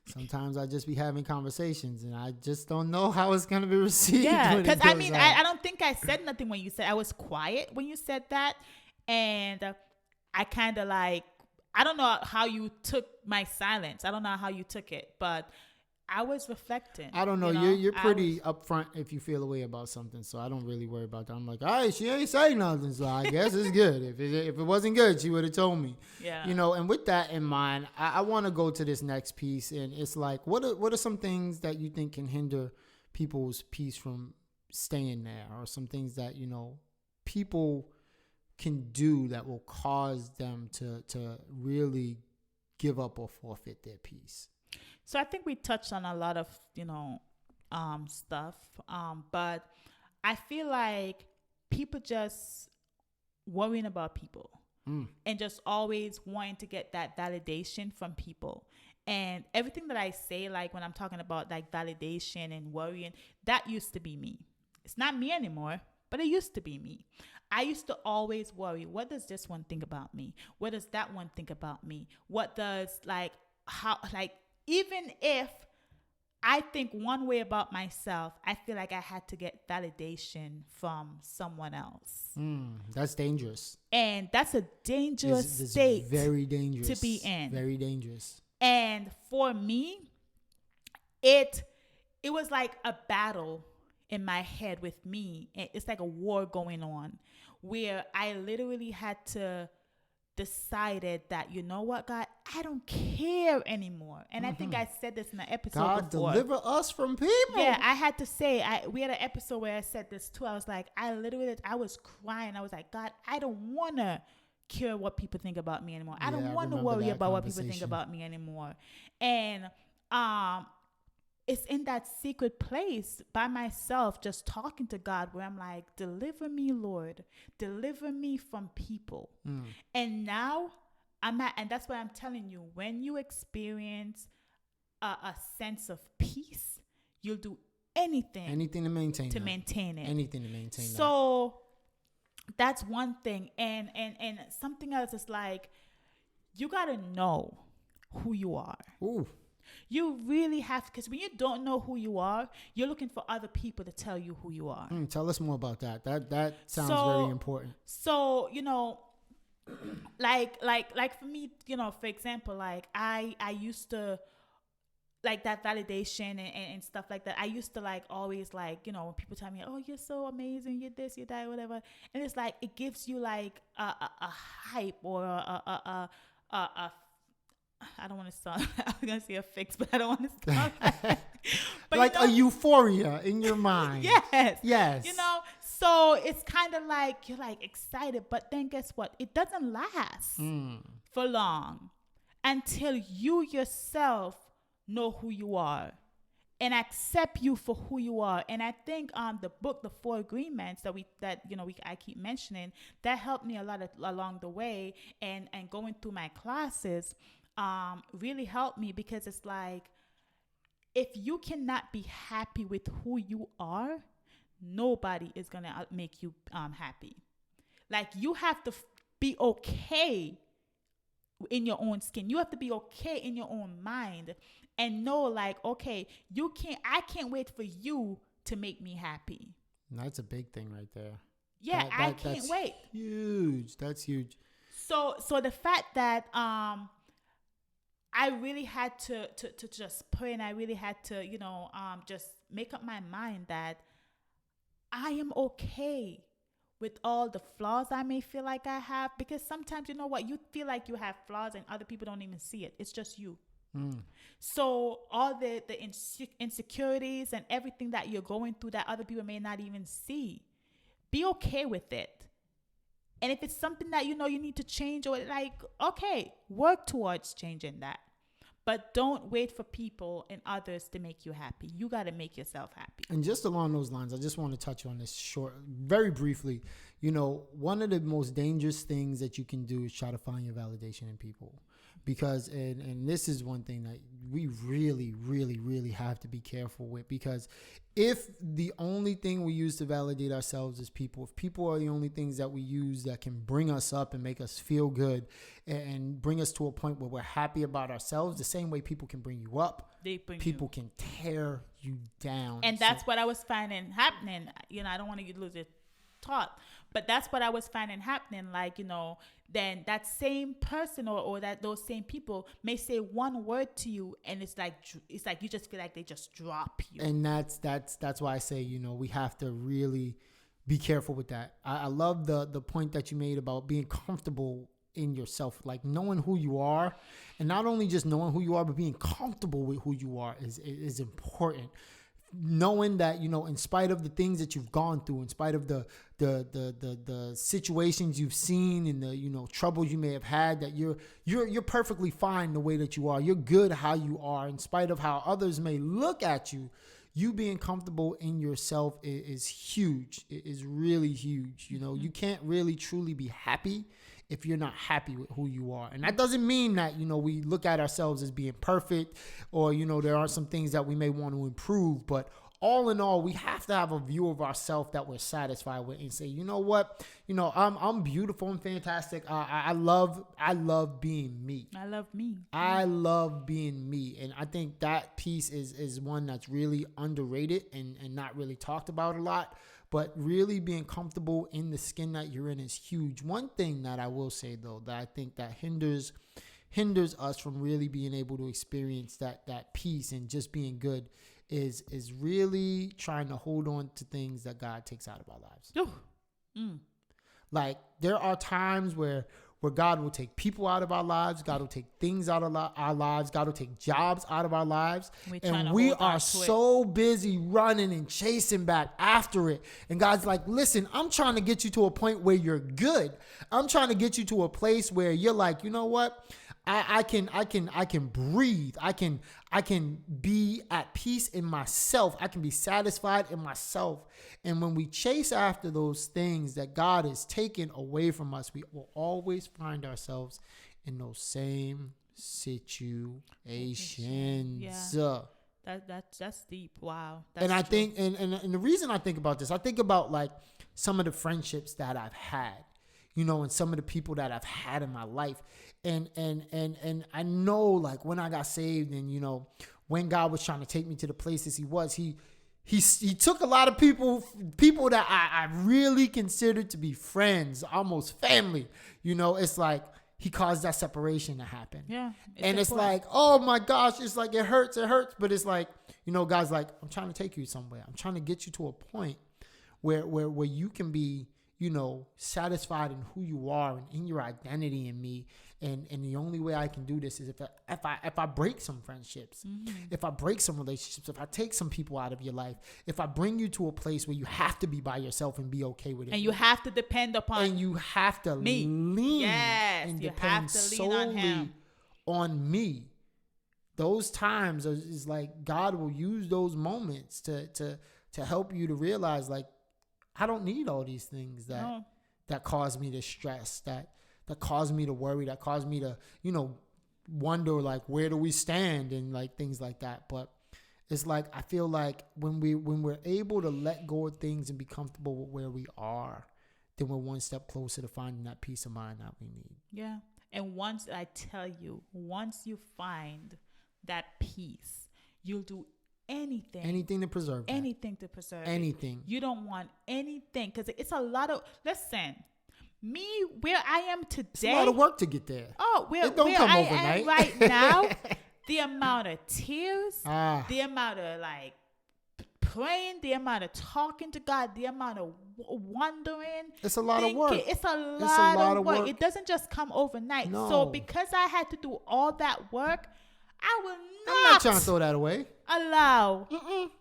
sometimes I just be having conversations and I just don't know how it's going to be received. Yeah, because I don't think I said nothing when you said, I was quiet when you said that. And I kind of like, I don't know how you took my silence. I don't know how you took it, but I was reflecting. I don't know. You're pretty upfront if you feel a way about something, so I don't really worry about that. I'm like, all right, she ain't saying nothing, so I guess it's good. If it wasn't good, she would have told me. Yeah. And with that in mind, I want to go to this next piece, and it's like, what are some things that you think can hinder people's peace from staying there, or some things that people can do that will cause them to really give up or forfeit their peace? So I think we touched on a lot of, stuff. But I feel like people just worrying about people. and just always wanting to get that validation from people. And everything that I say, like when I'm talking about like validation and worrying, that used to be me. It's not me anymore, but it used to be me. I used to always worry, what does this one think about me? What does that one think about me? What does even if I think one way about myself, I feel like I had to get validation from someone else. That's dangerous. And that's a dangerous It's state very dangerous to be in. Very dangerous. And for me, it was like a battle in my head with me. It's like a war going on where I literally had to decided that, you know what, God, I don't care anymore. And I think I said this in the episode God, before. deliver us from people. Yeah, I had to say, we had an episode where I said this too. I was like, I was crying. I was like, God, I don't want to care what people think about me anymore. I don't want to worry about what people think about me anymore. And it's in that secret place by myself, just talking to God, where I'm like, deliver me, Lord, deliver me from people. And now and that's why I'm telling you, when you experience a sense of peace, you'll do anything to maintain it. Anything to maintain that. So that's one thing. And something else is like, you got to know who you are. Ooh. You really have, because when you don't know who you are, you're looking for other people to tell you who you are. Tell us more about that. That sounds very important. So, like for me, for example, like I used to, like that validation and stuff like that. I used to like always like, when people tell me, oh, you're so amazing, you're this, you're that, whatever. And it's like, it gives you like a hype or a I don't want to sound, I was going to say a fix, but I don't want to sound but like a euphoria in your mind. Yes. So it's kind of like, you're like excited, but then guess what? It doesn't last for long until you yourself know who you are and accept you for who you are. And I think the book, The 4 Agreements I keep mentioning, that helped me a lot along the way, and going through my classes really helped me, because it's like, if you cannot be happy with who you are, nobody is going to make you happy. Like, you have to be okay in your own skin. You have to be okay in your own mind and know, like, okay, I can't wait for you to make me happy. That's a big thing right there. Yeah, I can't wait. Huge. That's huge. So the fact that I really had to just pray, and I really had to, just make up my mind that I am okay with all the flaws I may feel like I have, because sometimes, you know what, you feel like you have flaws and other people don't even see it. It's just you. So all the insecurities and everything that you're going through that other people may not even see, be okay with it. And if it's something that you need to change, or like, okay, work towards changing that. But don't wait for people and others to make you happy. You got to make yourself happy. And just along those lines, I just want to touch on this very briefly. One of the most dangerous things that you can do is try to find your validation in people. Because, and this is one thing that we really, really, really have to be careful with, because if the only thing we use to validate ourselves is people, if people are the only things that we use that can bring us up and make us feel good and bring us to a point where we're happy about ourselves, the same way people can bring you up, people can tear you down. And that's what I was finding happening. I don't want to lose it thought, but that's what I was finding happening. Like, then that same person or that those same people may say one word to you, and it's like you just feel like they just drop you. And that's why I say, we have to really be careful with that. I love the point that you made about being comfortable in yourself, like knowing who you are, and not only just knowing who you are, but being comfortable with who you are is important. Knowing that, in spite of the things that you've gone through, in spite of the situations you've seen and the, troubles you may have had, that you're perfectly fine the way that you are. You're good how you are, in spite of how others may look at you. You being comfortable in yourself is huge. It is really huge. You can't really truly be happy if you're not happy with who you are. And that doesn't mean that, we look at ourselves as being perfect, or, there are some things that we may want to improve. But all in all, we have to have a view of ourselves that we're satisfied with and say, you know what, I'm beautiful and fantastic. I love being me. I love me. I love being me. And I think that piece is one that's really underrated and not really talked about a lot. But really being comfortable in the skin that you're in is huge. One thing that I will say, though, that I think that hinders us from really being able to experience that peace and just being good is really trying to hold on to things that God takes out of our lives. Like, there are times where God will take people out of our lives. God will take things out of our lives. God will take jobs out of our lives. And we are so busy running and chasing back after it. And God's like, listen, I'm trying to get you to a point where you're good. I'm trying to get you to a place where you're like, you know what? I can breathe. I can be at peace in myself. I can be satisfied in myself. And when we chase after those things that God has taken away from us, we will always find ourselves in those same situations. Yeah. That's deep. Wow. That's and I true. think, and the reason I think about this, I think about like some of the friendships that I've had, and some of the people that I've had in my life. And I know, like, when I got saved and, when God was trying to take me to the places he took a lot of people that I really considered to be friends, almost family. It's like he caused that separation to happen. Yeah. It's like, oh my gosh, it's like, it hurts. But it's like, God's like, I'm trying to take you somewhere. I'm trying to get you to a point where you can be, satisfied in who you are and in your identity in me. And the only way I can do this is if I break some friendships, if I break some relationships, if I take some people out of your life, if I bring you to a place where you have to be by yourself and be okay with it. And you have to depend upon And you have to lean and depend solely on me. Those times is like God will use those moments to help you to realize, like, I don't need all these things that cause me to stress, that cause me to worry, that cause me to, wonder, like, where do we stand and like things like that. But it's like, I feel like when we're able to let go of things and be comfortable with where we are, then we're one step closer to finding that peace of mind that we need. Yeah. And once you find that peace, you'll do anything to preserve that. Anything. You don't want anything, because it's a lot of, listen, me where I am today, it's a lot of work to get there. It don't come I overnight. am right now, the amount of tears, the amount of like praying, the amount of talking to God, the amount of wondering, it's a lot of work. It's a lot of work. It doesn't just come overnight. No. So because I had to do all that work, I will I'm not trying to throw that away. Allow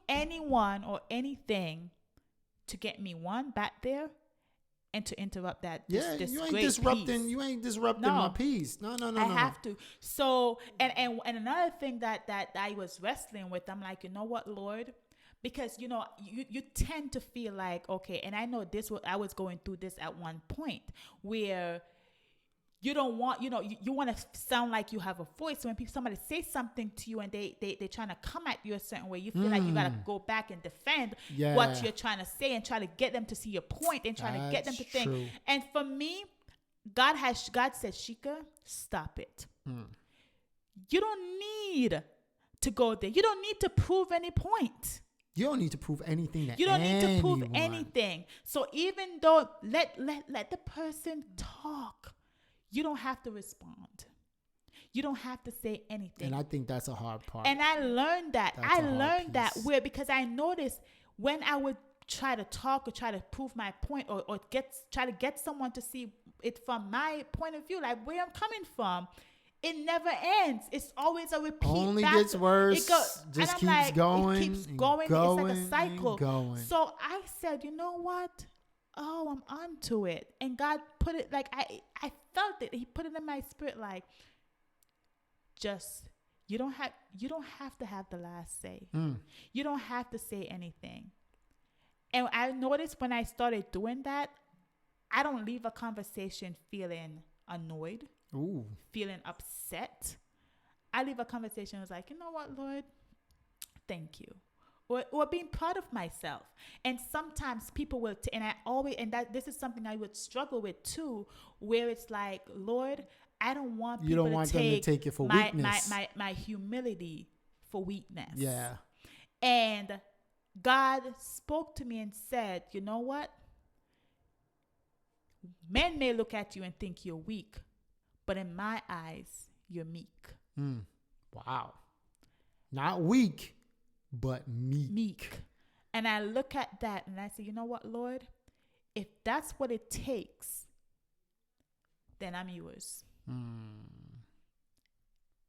anyone or anything to get me back there and to interrupt that. This you ain't great disrupting. peace. You ain't disrupting my peace. No. I have to. So and another thing that I was wrestling with, I'm like, you know what, Lord, because you tend to feel like, okay, and I know I was going through this at one point where you don't want, you want to sound like you have a voice. So when somebody says something to you and they're trying to come at you a certain way, you feel like you got to go back and defend what you're trying to say and try to get them to see your point and try to get them to think. True. And for me, God said, Shika, stop it. You don't need to go there. You don't need to prove any point. You don't need to prove anything to You don't anyone. need to prove anything. So even though let the person talk, you don't have to respond. You don't have to say anything. And I think that's a hard part. And I learned that. Because I noticed when I would try to talk or try to prove my point or try to get someone to see it from my point of view, like where I'm coming from, it never ends. It's always a repeat. Only gets worse. Just keeps going. It keeps going. It's like a cycle. Going. So I said, you know what? Oh, I'm onto it. And God put it like I felt it. He put it in my spirit like, just you don't have to have the last say. You don't have to say anything. And I noticed when I started doing that, I don't leave a conversation feeling annoyed, Ooh. feeling upset, I leave a conversation. I was like, you know what, Lord, thank you. Or being proud of myself. And sometimes people will, and I always, and that this is something I would struggle with too, where it's like, Lord, I don't want You people don't want to them to take take it for my, weakness. my humility for weakness. Yeah. And God spoke to me and said, you know what? Men may look at you and think you're weak, but in my eyes, you're meek. Wow. Not weak, but meek. Meek. And I look at that and I say, you know what, Lord? If that's what it takes, then I'm yours.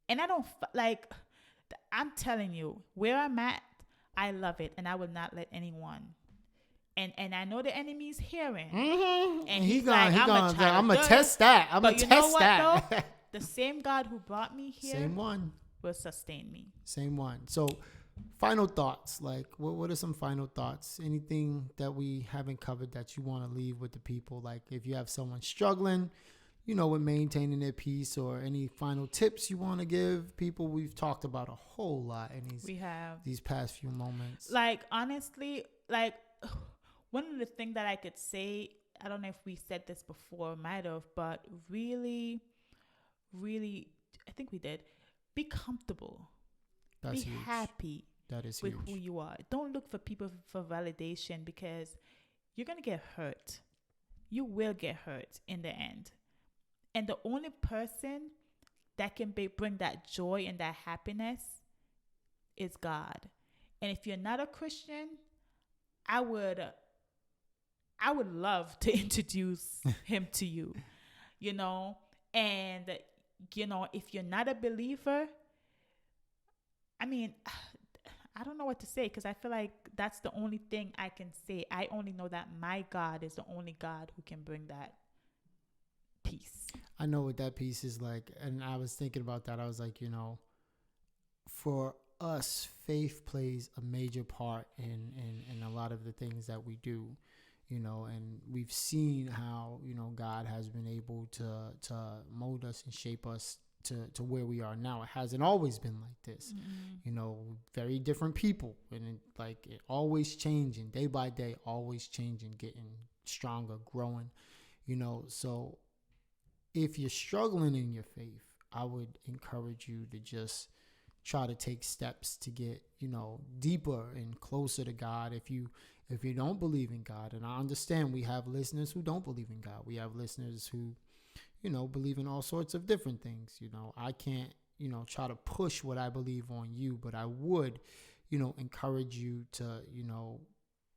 And I don't I'm telling you, where I'm at, I love it, and I will not let anyone. And I know the enemy's hearing, and he's like, I'm gonna test that. I'm gonna But you know test what, that. though? The same God who brought me here Same one. will sustain me. Same one. So, final thoughts. Like, what are some final thoughts? Anything that we haven't covered that you want to leave with the people? Like, if you have someone struggling, with maintaining their peace, or any final tips you want to give people. We've talked about a whole lot in these past few moments. Like, honestly, like, one of the things that I could say, I don't know if we said this before, might have, but really, really, I think we did. Be comfortable. That's be huge. happy That is with huge. who you are. Don't look for people for validation, because you're going to get hurt. You will get hurt in the end. And the only person that can bring that joy and that happiness is God. And if you're not a Christian, I would love to introduce him to you, and, if you're not a believer, I mean, I don't know what to say, because I feel like that's the only thing I can say. I only know that my God is the only God who can bring that peace. I know what that piece is like. And I was thinking about that. I was like, for us, faith plays a major part in a lot of the things that we do, and we've seen how, God has been able to mold us and shape us to where we are now. It hasn't always been like this, very different people, and it always changing day by day, always changing, getting stronger, growing, so if you're struggling in your faith, I would encourage you to just try to take steps to get, deeper and closer to God. If you don't believe in God, and I understand we have listeners who don't believe in God. We have listeners who, believe in all sorts of different things. I can't, try to push what I believe on you, but I would, encourage you to,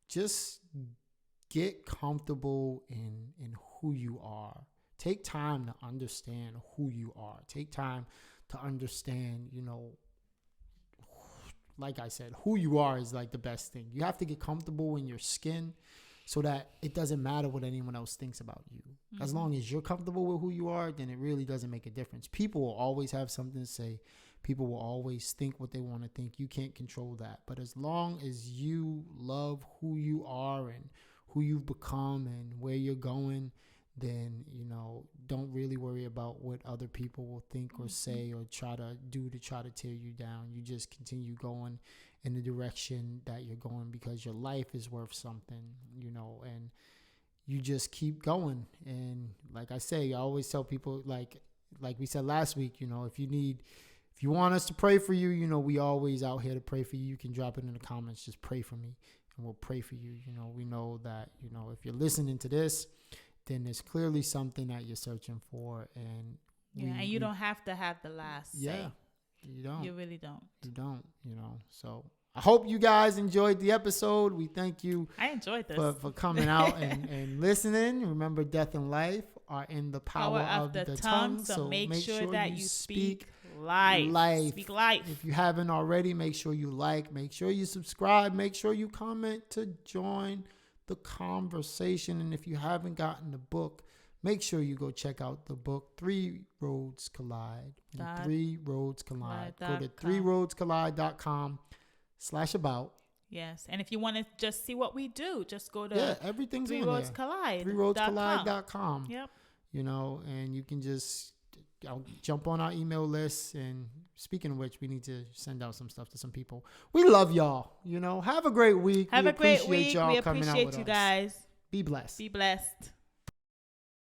just get comfortable in who you are. Take time to understand who you are. Take time to understand, like I said, who you are is like the best thing. You have to get comfortable in your skin so that it doesn't matter what anyone else thinks about you. Mm-hmm. As long as you're comfortable with who you are, then it really doesn't make a difference. People will always have something to say. People will always think what they want to think. You can't control that. But as long as you love who you are and who you've become and where you're going, then, don't really worry about what other people will think or say or try to tear you down. You just continue going in the direction that you're going, because your life is worth something, and you just keep going. And like I say, I always tell people, like we said last week, if you want us to pray for you, we always out here to pray for you. You can drop it in the comments. Just pray for me and we'll pray for you. We know that, if you're listening to this, then there's clearly something that you're searching for. And you don't have to have the last say. Yeah, you don't. You really don't. You don't, So I hope you guys enjoyed the episode. We thank you. I enjoyed this. For coming out and listening. Remember, death and life are in the power of the tongue. So make sure that you speak life. Speak life. If you haven't already, make sure you like, make sure you subscribe, make sure you comment to join the conversation. And if you haven't gotten the book, make sure you go check out the book, Three Roads Collide. Three Roads Collide. Go to threeroadscollide.com/about. Yes. And if you want to just see what we do, just go to everything's Three on Roads there. Collide. Threeroadscollide.com. Yep. and you can just jump on our email list. And speaking of which, we need to send out some stuff to some people. We love y'all. Have a great week. Have we a great appreciate week. y'all We coming out appreciate with you us. guys. Be blessed. Be blessed.